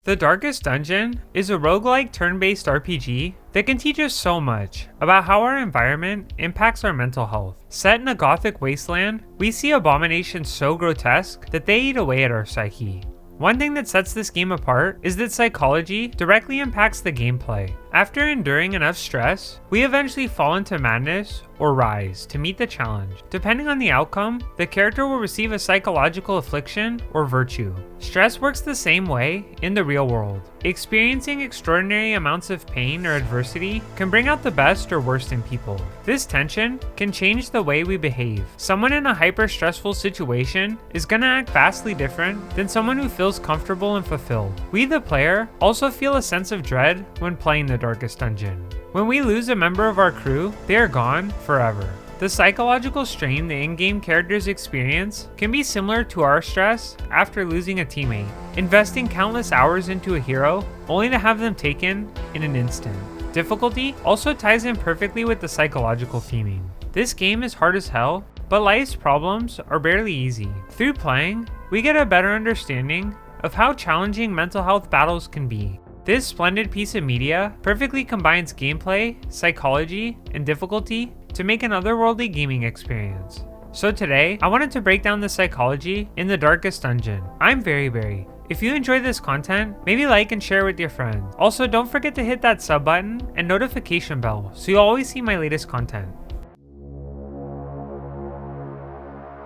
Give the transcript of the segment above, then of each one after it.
The Darkest Dungeon is a roguelike turn-based RPG that can teach us so much about how our environment impacts our mental health. Set in a gothic wasteland, we see abominations so grotesque that they eat away at our psyche. One thing that sets this game apart is that psychology directly impacts the gameplay. After enduring enough stress, we eventually fall into madness or rise to meet the challenge. Depending on the outcome, the character will receive a psychological affliction or virtue. Stress works the same way in the real world. Experiencing extraordinary amounts of pain or adversity can bring out the best or worst in people. This tension can change the way we behave. Someone in a hyper-stressful situation is gonna act vastly different than someone who feels comfortable and fulfilled. We, the player, also feel a sense of dread when playing the Darkest Dungeon. When we lose a member of our crew, they are gone forever. The psychological strain the in-game characters experience can be similar to our stress after losing a teammate, investing countless hours into a hero only to have them taken in an instant. Difficulty also ties in perfectly with the psychological theming. This game is hard as hell, but life's problems are barely easy. Through playing, we get a better understanding of how challenging mental health battles can be. This splendid piece of media perfectly combines gameplay, psychology, and difficulty to make an otherworldly gaming experience. So today, I wanted to break down the psychology in the Darkest Dungeon. I'm Very. If you enjoy this content, maybe like and share with your friends. Also, don't forget to hit that sub button and notification bell so you'll always see my latest content.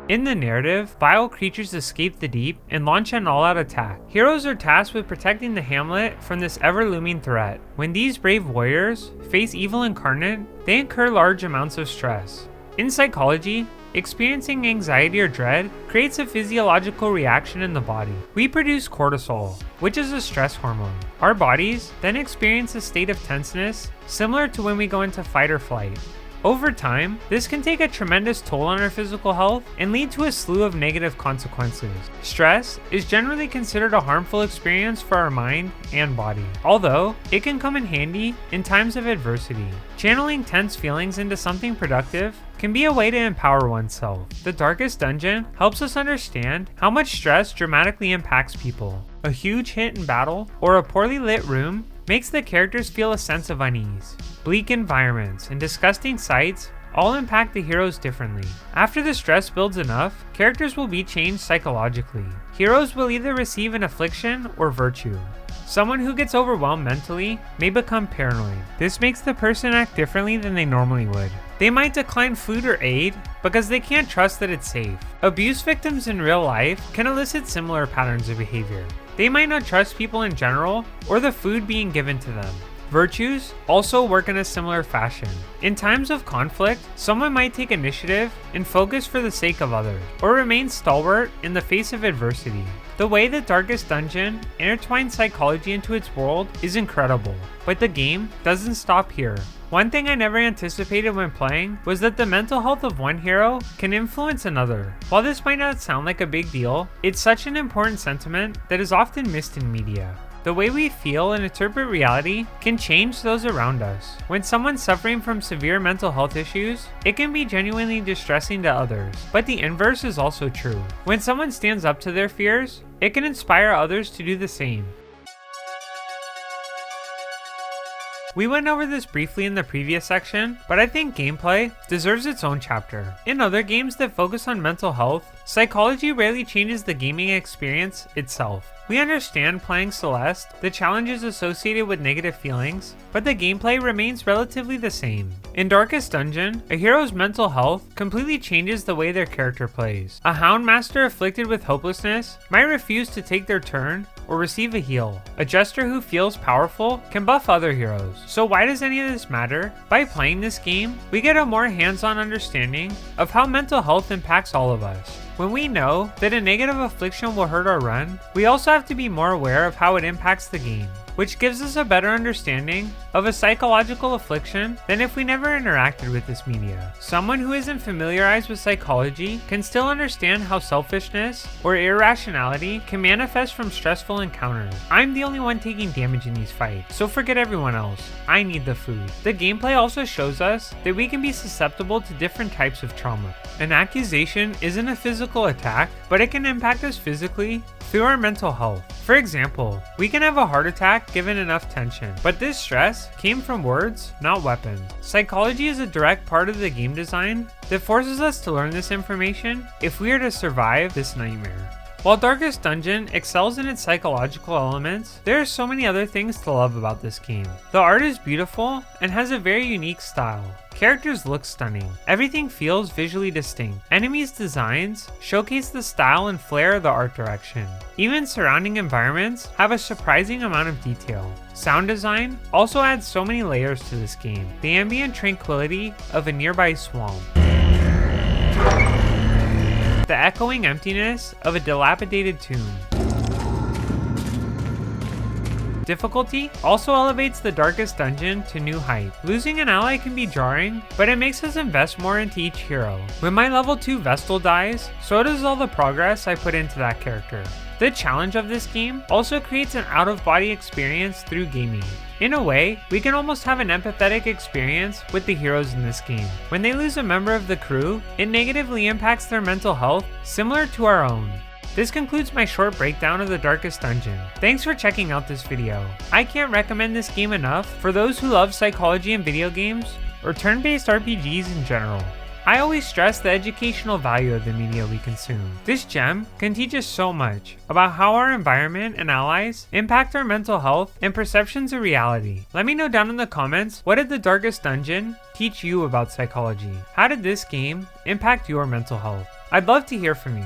In the narrative, vile creatures escape the deep and launch an all-out attack. Heroes are tasked with protecting the hamlet from this ever-looming threat. When these brave warriors face evil incarnate, they incur large amounts of stress. In psychology, experiencing anxiety or dread creates a physiological reaction in the body. We produce cortisol, which is a stress hormone. Our bodies then experience a state of tenseness similar to when we go into fight or flight. Over time, this can take a tremendous toll on our physical health and lead to a slew of negative consequences. Stress is generally considered a harmful experience for our mind and body, although it can come in handy in times of adversity. Channeling tense feelings into something productive can be a way to empower oneself. The Darkest Dungeon helps us understand how much stress dramatically impacts people. A huge hit in battle or a poorly lit room makes the characters feel a sense of unease. Bleak environments and disgusting sights all impact the heroes differently. After the stress builds enough, characters will be changed psychologically. Heroes will either receive an affliction or virtue. Someone who gets overwhelmed mentally may become paranoid. This makes the person act differently than they normally would. They might decline food or aid because they can't trust that it's safe. Abuse victims in real life can elicit similar patterns of behavior. They might not trust people in general or the food being given to them. Virtues also work in a similar fashion. In times of conflict, someone might take initiative and focus for the sake of others, or remain stalwart in the face of adversity. The way the Darkest Dungeon intertwines psychology into its world is incredible, but the game doesn't stop here. One thing I never anticipated when playing was that the mental health of one hero can influence another. While this might not sound like a big deal, it's such an important sentiment that is often missed in media. The way we feel and interpret reality can change those around us. When someone's suffering from severe mental health issues, it can be genuinely distressing to others, but the inverse is also true. When someone stands up to their fears, it can inspire others to do the same. We went over this briefly in the previous section, but I think gameplay deserves its own chapter. In other games that focus on mental health, psychology rarely changes the gaming experience itself. We understand playing Celeste, the challenges associated with negative feelings, but the gameplay remains relatively the same. In Darkest Dungeon, a hero's mental health completely changes the way their character plays. A Houndmaster afflicted with hopelessness might refuse to take their turn or receive a heal. A jester who feels powerful can buff other heroes. So why does any of this matter? By playing this game, we get a more hands-on understanding of how mental health impacts all of us. When we know that a negative affliction will hurt our run, we also have to be more aware of how it impacts the game, which gives us a better understanding of a psychological affliction than if we never interacted with this media. Someone who isn't familiarized with psychology can still understand how selfishness or irrationality can manifest from stressful encounters. I'm the only one taking damage in these fights, so forget everyone else. I need the food. The gameplay also shows us that we can be susceptible to different types of trauma. An accusation isn't a physical attack, but it can impact us physically through our mental health. For example, we can have a heart attack given enough tension, but this stress came from words, not weapons. Psychology is a direct part of the game design that forces us to learn this information if we are to survive this nightmare. While Darkest Dungeon excels in its psychological elements, there are so many other things to love about this game. The art is beautiful and has a very unique style. Characters look stunning. Everything feels visually distinct. Enemies' designs showcase the style and flair of the art direction. Even surrounding environments have a surprising amount of detail. Sound design also adds so many layers to this game. The ambient tranquility of a nearby swamp. The echoing emptiness of a dilapidated tomb. Difficulty also elevates the Darkest Dungeon to new heights. Losing an ally can be jarring, but it makes us invest more into each hero. When my level 2 Vestal dies, so does all the progress I put into that character. The challenge of this game also creates an out-of-body experience through gaming. In a way, we can almost have an empathetic experience with the heroes in this game. When they lose a member of the crew, it negatively impacts their mental health, similar to our own. This concludes my short breakdown of the Darkest Dungeon. Thanks for checking out this video. I can't recommend this game enough for those who love psychology in video games or turn-based RPGs in general. I always stress the educational value of the media we consume. This gem can teach us so much about how our environment and allies impact our mental health and perceptions of reality. Let me know down in the comments, what did the Darkest Dungeon teach you about psychology? How did this game impact your mental health? I'd love to hear from you.